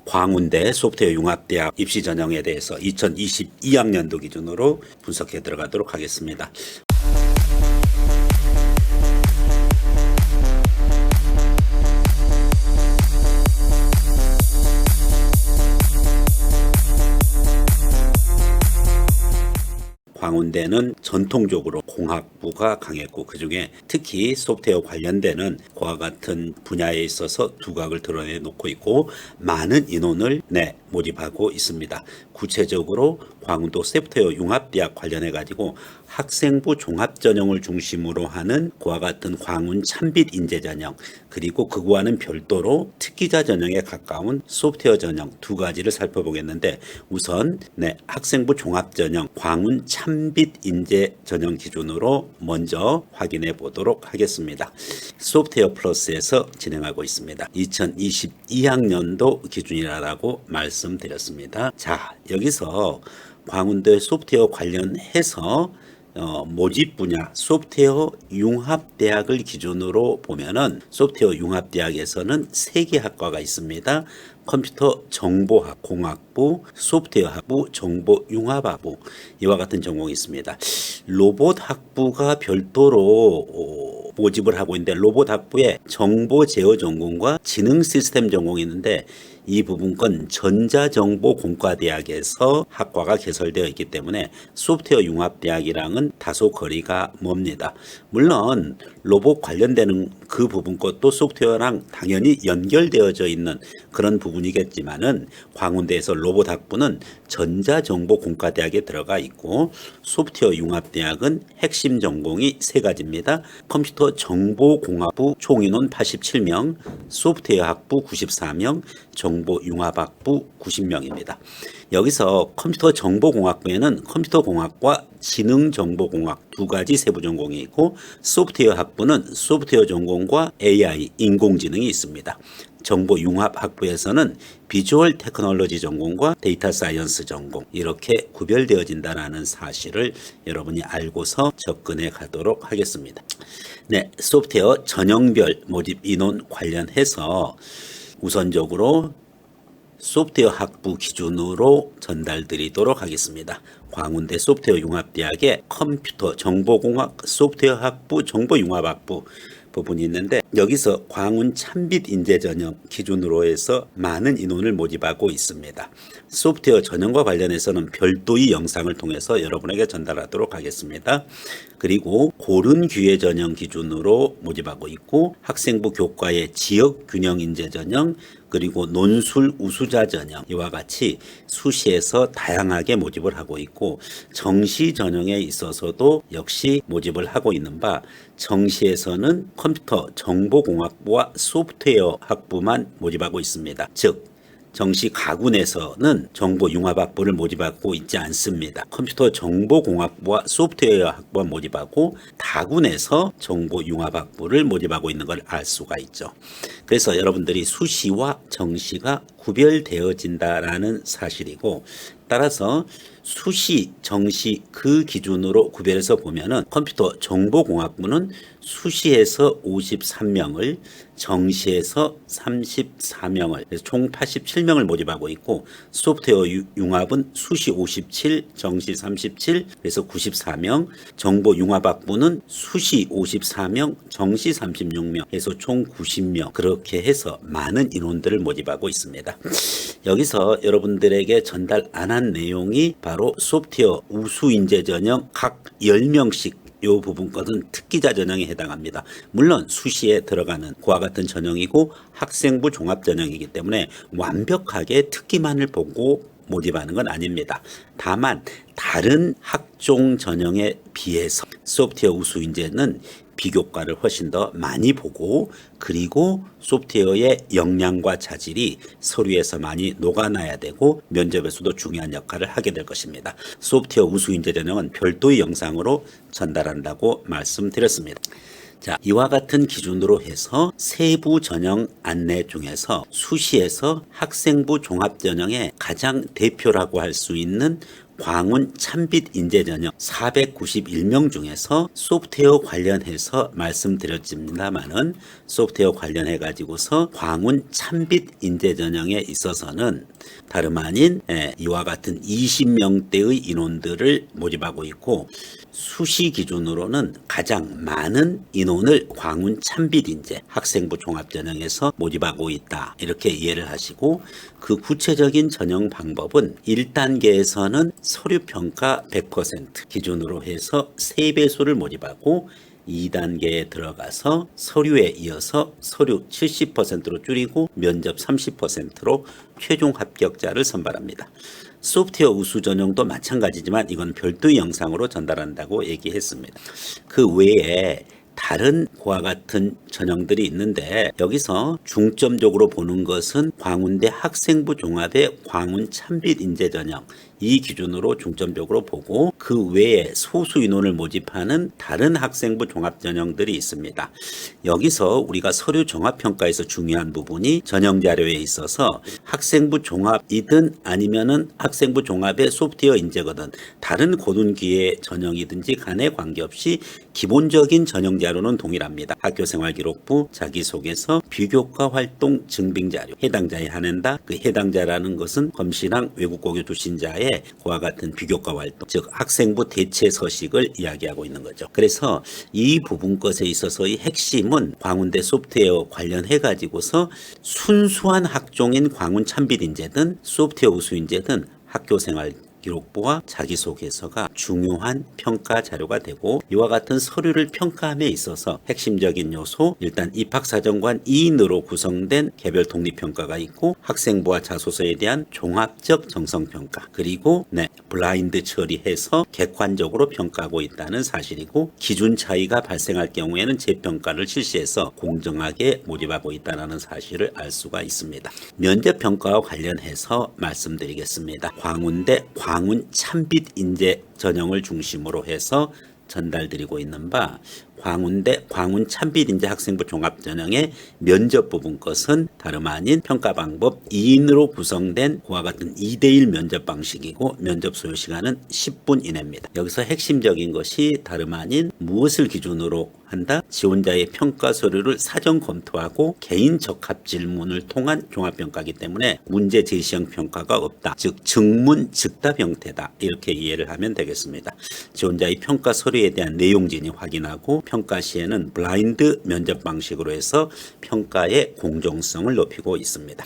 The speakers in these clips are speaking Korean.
광운대 소프트웨어 융합대학 입시 전형에 대해서 2022학년도 기준으로 분석해 들어가도록 하겠습니다. 광운대는 전통적으로 공학부가 강했고 그중에 특히 소프트웨어 관련되는 그와 같은 분야에 있어서 두각을 드러내놓고 있고 많은 인원을 모집하고 있습니다. 구체적으로 광운도 소프트웨어 융합대학 관련해 가지고 학생부 종합전형을 중심으로 하는 그와 같은 광운 참빛 인재 전형 그리고 그거와는 별도로 특기자 전형에 가까운 소프트웨어 전형 두 가지를 살펴보겠는데 우선 학생부 종합전형 광운 참빛 인재 전형 기준으로 먼저 확인해 보도록 하겠습니다. 소프트웨어 플러스에서 진행하고 있습니다. 2022학년도 기준이라고 말씀드렸습니다. 자, 여기서 광운대 소프트웨어 관련해서 모집 분야 소프트웨어 융합대학을 기준으로 보면은 소프트웨어 융합대학에서는 3개 학과가 있습니다. 컴퓨터 정보학, 공학부, 소프트웨어 학부, 정보 융합학부 이와 같은 전공이 있습니다. 로봇 학부가 별도로 모집을 하고 있는데 로봇 학부에 정보 제어 전공과 지능 시스템 전공이 있는데 이 부분 건 전자정보공과대학에서 학과가 개설되어 있기 때문에 소프트웨어 융합대학이랑은 다소 거리가 멉니다. 물론 로봇 관련되는 그 부분 것도 소프트웨어랑 당연히 연결되어져 있는 그런 부분이겠지만은 광운대에서 로봇 학부는 전자정보공과대학에 들어가 있고 소프트웨어 융합대학은 핵심 전공이 3가지입니다. 컴퓨터 정보공학부 총인원 87명, 소프트웨어 학부 94명, 정보융합학부 90명입니다. 여기서 컴퓨터 정보공학부에는 컴퓨터공학과 지능정보공학 2가지 세부 전공이 있고 소프트웨어 학부는 소프트웨어 전공과 AI, 인공지능이 있습니다. 정보융합학부에서는 비주얼 테크놀로지 전공과 데이터 사이언스 전공 이렇게 구별되어진다는 사실을 여러분이 알고서 접근해 가도록 하겠습니다. 소프트웨어 전형별 모집 인원 관련해서 우선적으로 소프트웨어 학부 기준으로 전달드리도록 하겠습니다. 광운대 소프트웨어 융합대학의 컴퓨터 정보공학 소프트웨어 학부 정보융합학부 부분이 있는데 여기서 광운 참빛 인재 전형 기준으로 해서 많은 인원을 모집하고 있습니다. 소프트웨어 전형과 관련해서는 별도의 영상을 통해서 여러분에게 전달하도록 하겠습니다. 그리고 고른 기회 전형 기준으로 모집하고 있고 학생부 교과의 지역 균형 인재 전형 그리고 논술 우수자 전형 이와 같이 수시에서 다양하게 모집을 하고 있고 정시 전형에 있어서도 역시 모집을 하고 있는 바 정시에서는 컴퓨터 정보공학부와 소프트웨어 학부만 모집하고 있습니다. 즉 정시 가군에서는 정보융합학부를 모집하고 있지 않습니다. 컴퓨터 정보공학부와 소프트웨어 학부만 모집하고 다군에서 정보융합학부를 모집하고 있는 걸 알 수가 있죠. 그래서 여러분들이 수시와 정시가 구별되어진다라는 사실이고 따라서 수시, 정시 그 기준으로 구별해서 보면은 컴퓨터 정보공학부는 수시에서 53명을 정시에서 34명을 그래서 총 87명을 모집하고 있고 소프트웨어 융합은 수시 57, 정시 37 그래서 94명 정보융합학부는 수시 54명, 정시 36명 해서 총 90명 그렇게 해서 많은 인원들을 모집하고 있습니다. 여기서 여러분들에게 전달 안 한 내용이 바로 소프트웨어 우수인재 전형 각 10명씩 이 부분 것은 특기자 전형에 해당합니다. 물론 수시에 들어가는 그와 같은 전형이고 학생부 종합 전형이기 때문에 완벽하게 특기만을 보고 모집하는 건 아닙니다. 다만 다른 학종 전형에 비해서 소프트웨어 우수인재는 비교과를 훨씬 더 많이 보고 그리고 소프트웨어의 역량과 자질이 서류에서 많이 녹아나야 되고 면접에서도 중요한 역할을 하게 될 것입니다. 소프트웨어 우수인재 전형은 별도의 영상으로 전달한다고 말씀드렸습니다. 자, 이와 같은 기준으로 해서 세부 전형 안내 중에서 수시에서 학생부 종합 전형의 가장 대표라고 할 수 있는 광운 참빛 인재 전형 491명 중에서 소프트웨어 관련해서 말씀드렸습니다만은 소프트웨어 관련해 가지고서 광운 참빛 인재 전형에 있어서는 다름 아닌 이와 같은 20명대의 인원들을 모집하고 있고, 수시 기준으로는 가장 많은 인원을 광운 참빛 인재 학생부 종합 전형에서 모집하고 있다, 이렇게 이해를 하시고, 그 구체적인 전형 방법은 1단계에서는 서류 평가 100% 기준으로 해서 3배수를 모집하고, 2단계에 들어가서 서류에 이어서 서류 70%로 줄이고 면접 30%로 최종 합격자를 선발합니다. 소프트웨어 우수 전형도 마찬가지지만 이건 별도의 영상으로 전달한다고 얘기했습니다. 그 외에 다른 그와 같은 전형들이 있는데, 여기서 중점적으로 보는 것은 광운대 학생부 종합의 광운 참빛 인재 전형, 이 기준으로 중점적으로 보고, 그 외에 소수 인원을 모집하는 다른 학생부 종합 전형들이 있습니다. 여기서 우리가 서류 종합평가에서 중요한 부분이 전형 자료에 있어서 학생부 종합이든 아니면은 학생부 종합의 소프트웨어 인재거든 다른 고등기의 전형이든지 간에 관계없이 기본적인 전형 자료는 동일합니다. 학교생활기록부, 자기소개서, 비교과 활동 증빙자료, 해당자에 한한다. 그 해당자라는 것은 검시랑 외국고교 출신자의 그와 같은 비교과 활동, 즉 학생부 대체 서식을 이야기하고 있는 거죠. 그래서 이 부분 것에 있어서의 핵심은 광운대 소프트웨어 관련해 가지고서 순수한 학종인 광운 참빛 인재든 소프트웨어 우수 인재든 학교생활 기록부와 자기소개서가 중요한 평가 자료가 되고, 이와 같은 서류를 평가함에 있어서 핵심적인 요소, 일단 입학사정관 2인으로 구성된 개별 독립평가가 있고, 학생부와 자소서에 대한 종합적 정성평가, 그리고 블라인드 처리해서 객관적으로 평가하고 있다는 사실이고, 기준 차이가 발생할 경우에는 재평가를 실시해서 공정하게 모집하고 있다는 사실을 알 수가 있습니다. 면접평가와 관련해서 말씀드리겠습니다. 광운대 광운 참빛 인재 전형을 중심으로 해서 전달드리고 있는 바, 광운대 광운 참빛 인재 학생부 종합 전형의 면접 부분 것은 다름 아닌 평가 방법 2인으로 구성된 그와 같은 2대1 면접 방식이고, 면접 소요 시간은 10분 이내입니다. 여기서 핵심적인 것이 다름 아닌 무엇을 기준으로 한다? 지원자의 평가 서류를 사전 검토하고 개인 적합 질문을 통한 종합평가이기 때문에 문제 제시형 평가가 없다. 즉 증문 즉답 형태다, 이렇게 이해를 하면 되겠습니다. 지원자의 평가 서류에 대한 내용진이 확인하고, 평가 시에는 블라인드 면접 방식으로 해서 평가의 공정성을 높이고 있습니다.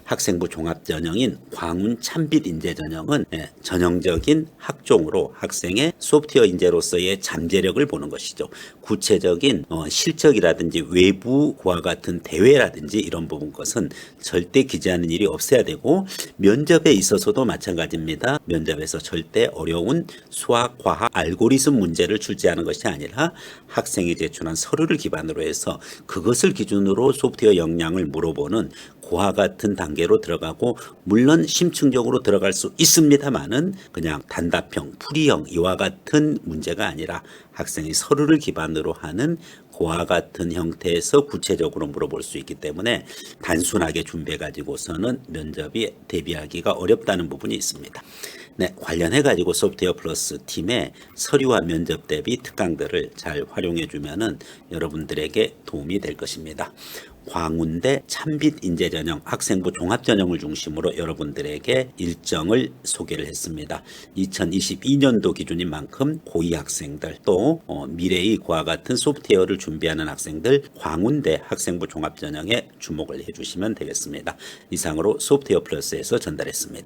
학생부 종합 전형인 광운 참빛 인재 전형은 전형적인 학종으로 학생의 소프트웨어 인재로서의 잠재력을 보는 것이죠. 구체적인 실적이라든지 외부 그와 같은 대회라든지 이런 부분 것은 절대 기재하는 일이 없어야 되고, 면접에 있어서도 마찬가지입니다. 면접에서 절대 어려운 수학, 과학, 알고리즘 문제를 출제하는 것이 아니라 학생이 제출한 서류를 기반으로 해서 그것을 기준으로 소프트웨어 역량을 물어보는 그와 같은 단계로 들어가고, 물론 심층적으로 들어갈 수 있습니다만은 그냥 단답형, 풀이형 이와 같은 문제가 아니라 학생이 서류를 기반으로 하는 그와 같은 형태에서 구체적으로 물어볼 수 있기 때문에 단순하게 준비해 가지고서는 면접이 대비하기가 어렵다는 부분이 있습니다. 관련해 가지고 소프트웨어 플러스 팀의 서류와 면접 대비 특강들을 잘 활용해 주면은 여러분들에게 도움이 될 것입니다. 광운대 참빛 인재 전형 학생부 종합 전형을 중심으로 여러분들에게 일정을 소개를 했습니다. 2022년도 기준인 만큼 고2 학생들, 또 미래의 그와 같은 소프트웨어를 준비하는 학생들, 광운대 학생부 종합 전형에 주목을 해주시면 되겠습니다. 이상으로 소프트웨어 플러스에서 전달했습니다.